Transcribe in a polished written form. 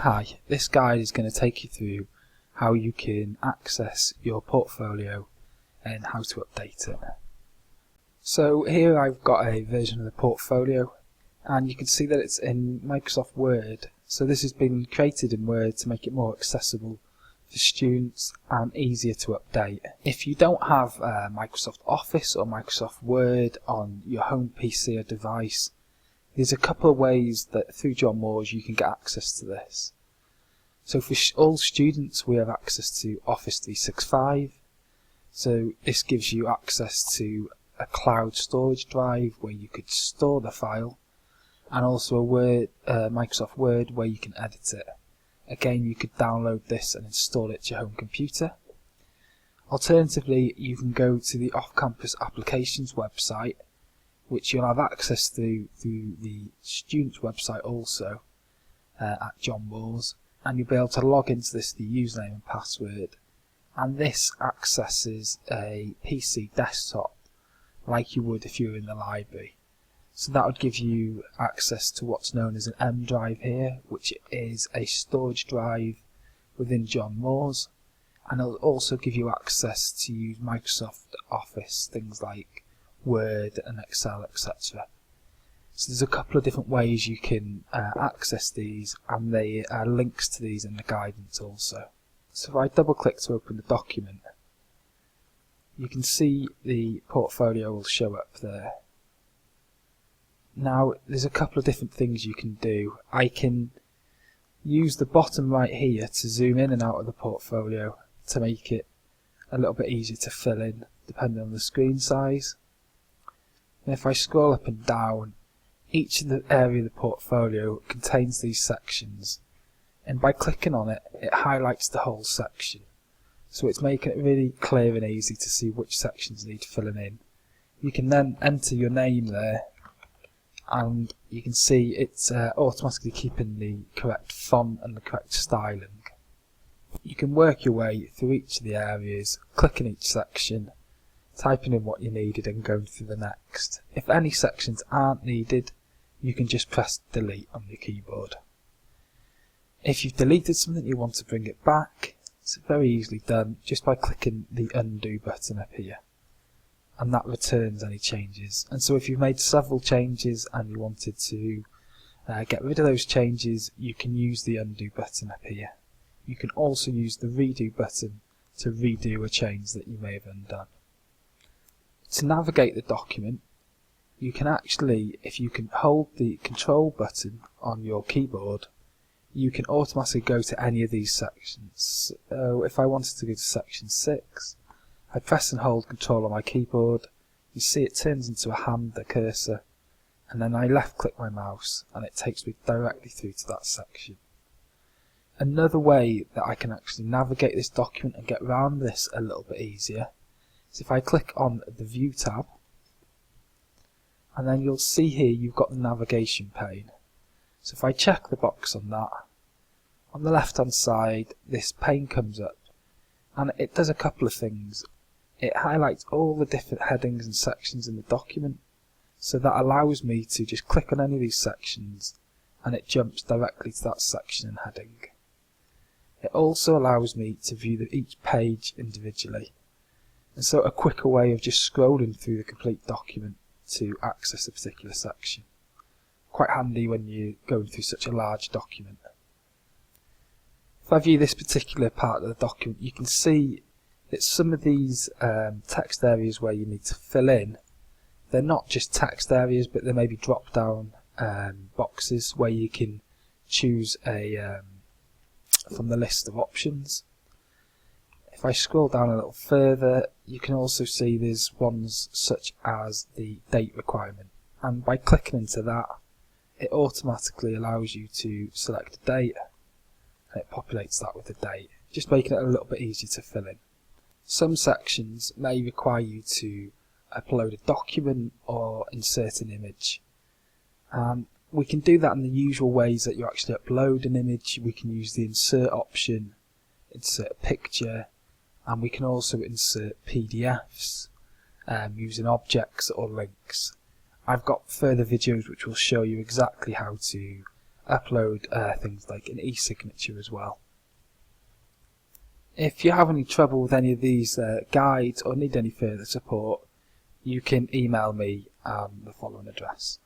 Hi, this guide is going to take you through how you can access your portfolio and how to update it. So here I've got a version of the portfolio, and you can see that it's in Microsoft Word. So this has been created in Word to make it more accessible for students and easier to update. If you don't have Microsoft Office or Microsoft Word on your home PC or device, there's a couple of ways that through John Moores you can get access to this. So for all students we have access to Office 365. So this gives you access to a cloud storage drive where you could store the file, and also a Microsoft Word where you can edit it. Again, you could download this and install it to your home computer. Alternatively, you can go to the off-campus applications website, which you'll have access to through the students website also at John Moores, and you'll be able to log into this with the username and password. And this accesses a PC desktop like you would if you were in the library. So that would give you access to what's known as an M drive here, which is a storage drive within John Moores, and it'll also give you access to use Microsoft Office, things like Word and Excel, etc. So there's a couple of different ways you can access these, and there are links to these in the guidance also. So if I double click to open the document, you can see the portfolio will show up there. Now there's a couple of different things you can do. I can use the bottom right here to zoom in and out of the portfolio to make it a little bit easier to fill in depending on the screen size. And if I scroll up and down, each of the area of the portfolio contains these sections, and by clicking on it, it highlights the whole section. So it's making it really clear and easy to see which sections need filling in. You can then enter your name there, and you can see it's automatically keeping the correct font and the correct styling. You can work your way through each of the areas, clicking each section, typing in what you needed and going through the next. If any sections aren't needed, you can just press delete on your keyboard. If you've deleted something you want to bring it back, it's very easily done just by clicking the undo button up here, and that returns any changes. And so if you've made several changes and you wanted to get rid of those changes, you can use the undo button up here. You can also use the redo button to redo a change that you may have undone. To navigate the document, you can actually, if you can hold the control button on your keyboard, you can automatically go to any of these sections. So if I wanted to go to section 6, I press and hold control on my keyboard, you see it turns into a hand, the cursor, and then I left click my mouse and it takes me directly through to that section. Another way that I can actually navigate this document and get around this a little bit easier is if I click on the View tab, and then you'll see here you've got the navigation pane. So if I check the box on that, on the left hand side this pane comes up, and it does a couple of things. It highlights all the different headings and sections in the document, so that allows me to just click on any of these sections and it jumps directly to that section and heading. It also allows me to view each page individually, and so a quicker way of just scrolling through the complete document to access a particular section. Quite handy when you're going through such a large document. If I view this particular part of the document, you can see that some of these text areas where you need to fill in, they're not just text areas, but there may be drop down boxes where you can choose a from the list of options. If I scroll down a little further, you can also see there's ones such as the date requirement, and by clicking into that, it automatically allows you to select a date, and it populates that with the date, just making it a little bit easier to fill in. Some sections may require you to upload a document or insert an image. We can do that in the usual ways that you actually upload an image. We can use the insert option, insert a picture, and we can also insert PDFs using objects or links. I've got further videos which will show you exactly how to upload things like an e-signature as well. If you have any trouble with any of these guides or need any further support, you can email me on the following address.